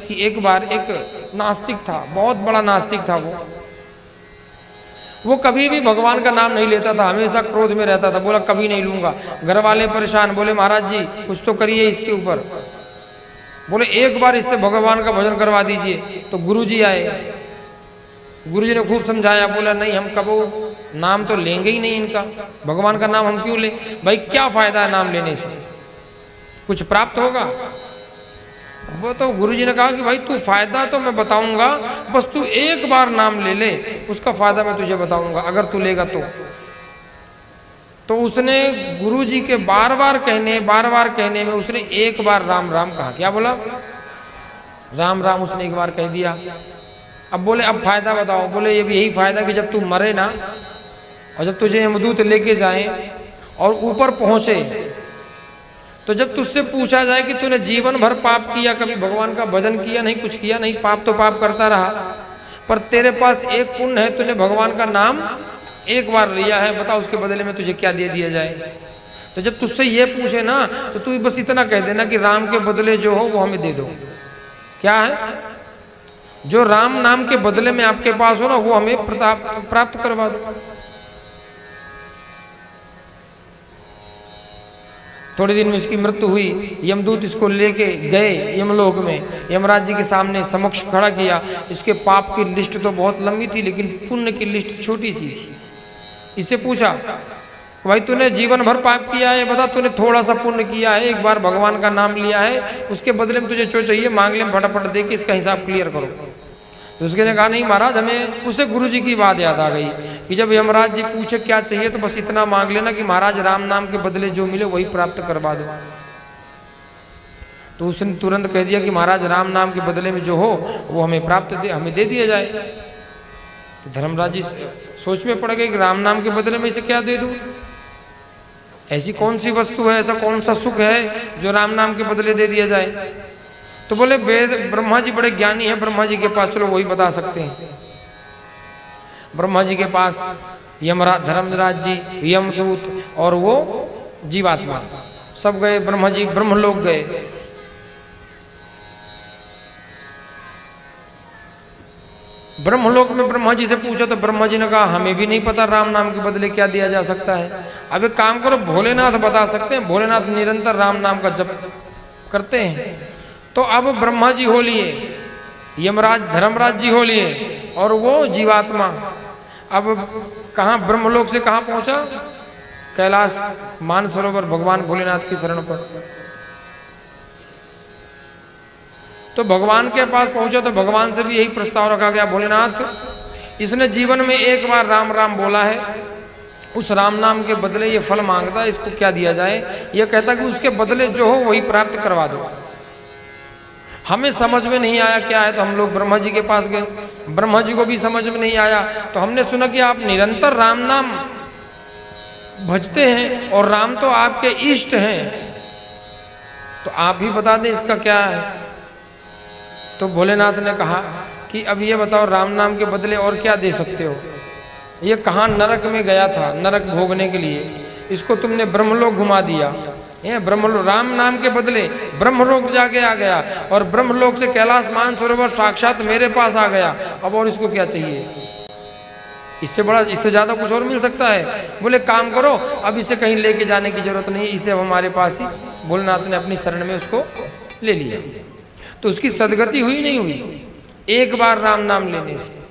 कि एक बार एक नास्तिक था, बहुत बड़ा नास्तिक था। वो कभी भी भगवान का नाम नहीं लेता था, हमेशा क्रोध में रहता था। बोला कभी नहीं लूंगा। घर वाले परेशान, बोले महाराज जी कुछ तो करिए इसके ऊपर। बोले एक बार इससे भगवान का भजन करवा दीजिए। तो गुरुजी आए, गुरुजी ने खूब समझाया। बोला नहीं, हम कबो नाम तो लेंगे ही नहीं इनका, भगवान का नाम हम क्यों ले? भाई क्या फायदा है नाम लेने से, कुछ प्राप्त होगा? वो तो गुरुजी ने कहा कि भाई तू फायदा तो मैं बताऊंगा, बस तू एक बार नाम ले ले, उसका फायदा मैं तुझे बताऊंगा अगर तू लेगा तो उसने गुरुजी के बार बार कहने में उसने एक बार राम राम कहा। क्या बोला? राम राम उसने एक बार कह दिया। अब बोले अब फायदा बताओ। बोले ये भी यही फायदा कि जब तू मरे ना, और जब तुझे यमदूत लेके जाए और ऊपर पहुंचे, तो जब तुझसे पूछा जाए कि तूने जीवन भर पाप किया, कभी भगवान का भजन किया नहीं, कुछ किया नहीं, पाप तो पाप करता रहा, पर तेरे पास एक पुण्य है, तूने भगवान का नाम एक बार लिया है, बता उसके बदले में तुझे क्या दे दिया जाए? तो जब तुझसे ये पूछे ना, तो तू बस इतना कह देना कि राम के बदले जो हो वो हमें दे दो। क्या है? जो राम नाम के बदले में आपके पास हो ना, वो हमें प्राप्त करवा दो। थोड़े दिन में इसकी मृत्यु हुई। यमदूत इसको लेके गए यमलोक में, यमराज जी के सामने समक्ष खड़ा किया। इसके पाप की लिस्ट तो बहुत लंबी थी, लेकिन पुण्य की लिस्ट छोटी सी थी। इससे पूछा भाई तूने जीवन भर पाप किया है, बता तूने थोड़ा सा पुण्य किया है, एक बार भगवान का नाम लिया है, उसके बदले में तुझे जो चाहिए मांग ले, फटाफट दे के इसका हिसाब क्लियर करो। तो उसके ने कहा नहीं महाराज, हमें उसे गुरु जी की बात याद आ गई कि जब यमराज जी पूछे क्या चाहिए तो बस इतना मांग लेना कि महाराज राम नाम के बदले जो मिले वही प्राप्त करवा दो। तो उसने तुरंत कह दिया कि महाराज राम नाम के बदले में जो हो वो हमें दे दिया जाए। तो धर्मराज जी सोच में पड़ गए कि राम नाम के बदले में इसे क्या दे दूं? ऐसी कौन सी वस्तु है, ऐसा कौन सा सुख है जो राम नाम के बदले दे दिया जाए? तो बोले वेद ब्रह्मा जी बड़े ज्ञानी हैं, ब्रह्मा जी के पास चलो वही बता सकते हैं। ब्रह्मा जी के पास धर्मराज जी, यमदूत और वो जीवात्मा सब गए। ब्रह्मा जी ब्रह्मलोक गए। ब्रह्मलोक में ब्रह्मा जी से पूछा तो ब्रह्मा जी ने कहा हमें भी नहीं पता राम नाम के बदले क्या दिया जा सकता है। अब एक काम करो, भोलेनाथ बता सकते हैं, भोलेनाथ निरंतर राम नाम का जप करते हैं। तो अब ब्रह्मा जी हो लिए, यमराज धर्मराज जी हो लिए, और वो जीवात्मा अब कहाँ ब्रह्मलोक से कहाँ पहुंचा? कैलाश मानसरोवर भगवान भोलेनाथ की शरण पर। तो भगवान के पास पहुंचा तो भगवान से भी यही प्रस्ताव रखा गया, भोलेनाथ इसने जीवन में एक बार राम राम बोला है, उस राम नाम के बदले ये फल मांगता है, इसको क्या दिया जाए? ये कहता कि उसके बदले जो हो वही प्राप्त करवा दो। हमें समझ में नहीं आया क्या है, तो हम लोग ब्रह्मा जी के पास गए। ब्रह्मा जी को भी समझ में नहीं आया, तो हमने सुना कि आप निरंतर राम नाम भजते हैं और राम तो आपके इष्ट हैं, तो आप ही बता दें इसका क्या है। तो भोलेनाथ ने कहा कि अब ये बताओ राम नाम के बदले और क्या दे सकते हो? ये कहाँ नरक में गया था नरक भोगने के लिए, इसको तुमने ब्रह्मलोक घुमा दिया। ब्रह्मलोक राम नाम के बदले ब्रह्मलोक जाके आ गया, और ब्रह्मलोक से कैलाश मानसरोवर साक्षात मेरे पास आ गया। अब और इसको क्या चाहिए? इससे बड़ा, इससे ज्यादा कुछ और मिल सकता है? बोले काम करो, अब इसे कहीं लेके जाने की जरूरत नहीं, इसे अब हमारे पास ही। भोलेनाथ ने अपनी शरण में उसको ले लिया। तो उसकी सदगति हुई नहीं हुई एक बार राम नाम लेने से?